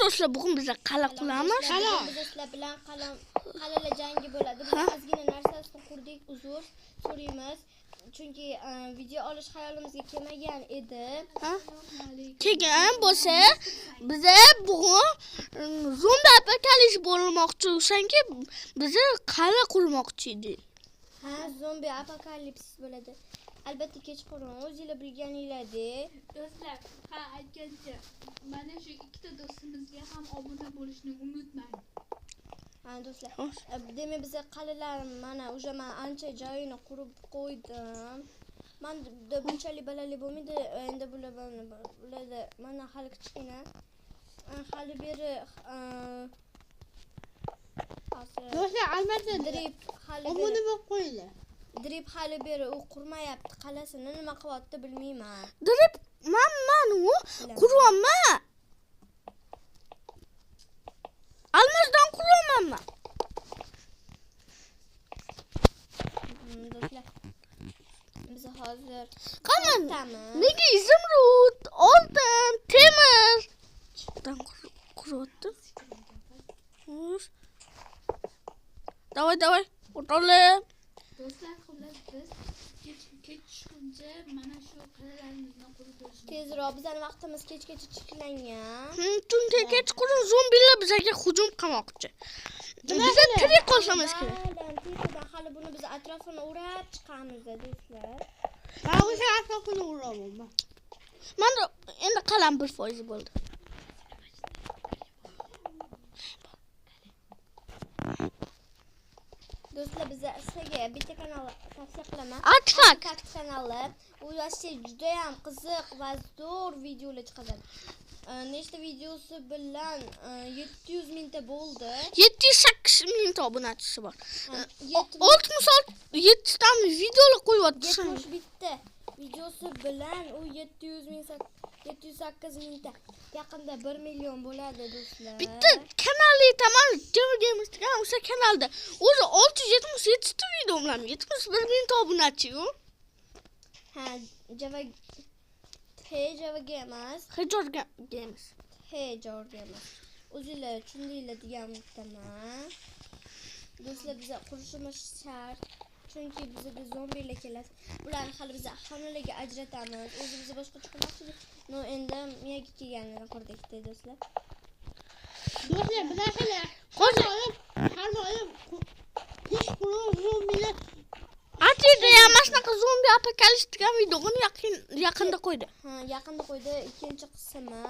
do'stlar, bugun biz qala quramiz. Biz sizlar bilan qalala jangi bo'ladi. Biz ozgina narsasini qurdik, uzr so'raymiz. Chunki video olish xayolimizga kelmagan edi. Kelgan bo'lsa, biz bugun zombi apokalips bo'lmoqchi, o'shanga biz qala qurmoqchi edik. Ha, zombi apokalips bo'ladi. Albatta kechqurun o'zingizlar bilganinglardek. Do'stlar, ha aytgancha, mana shu ikkita do'stimizga ham obuna bo'lishni unutmang. Ha do'stlar, demak biz qalalar mana o'sha men ancha joyini qurib qo'ydim. Men bunchalik balali bo'lmaydi, endi bularda mana hali kichkina. Hali beri Do'stlar, albatta drip hali obuna beri bo'lib qo'yinglar. drip hali beri u qurmayapti, qalasini nima qilyapti bilmayman. Dirib man u quryapman. Almazdan quryapman. Do'stlar, biz hozir Qani, nega izimrud, oltin, temir dan quryapti? Davay, o'tirib. Do'stlar, xullas biz kech tushguncha mana shu qalalarimizni qurib olishimiz. tezroq, bizning vaqtimiz kechgacha cheklangan. Chunki kechqurun zombilar bizga hujum qilmoqchi. Biz tirik qolishimiz kerak. Tepadan hali buni biz atrofini o'rab chiqamiz do'stlar. Men o'sha atrofini o'raman. Mana endi qalam 1% bo'ldi. Do'stlar, biz sizlarga bitta kanal tavsiya qilaman. Artifak kanali. U yoshda juda ham qiziq va zo'r videolar chiqadi. Nechta videosi bilan 700 mingta bo'ldi. 708 ming obunachisi bor. 67 ta videolar qo'yyapti. 70 bitta videosi bilan u 708 mingta. Yaqinda 1 million bo'ladi do'stlar. Bitta kanalli tamam, Java Games degan o'sha kanalda o'zi 677 ta video bilan 71 ming obunachi-yu. Ha, Java Games. Hijor Games. Hijor Games. O'zingizlar tushundinglar degan umiddaman. Do'stlar, biz qurishimiz shart. Chunki bizga zombilar keladi. Ularni hali biz xonalarga ajratamiz. O'zimiz boshqacha qilmoqchimiz. No, endi miyaga kelganini qurdik do'stlar. Do'stlar, bizlar har doim ish qurib zombilar Atida ham shunaqa zombi apokalips degan videoni yaqinda qo'ydi. Ha, yaqinda qo'ydi, ikkinchi qismi.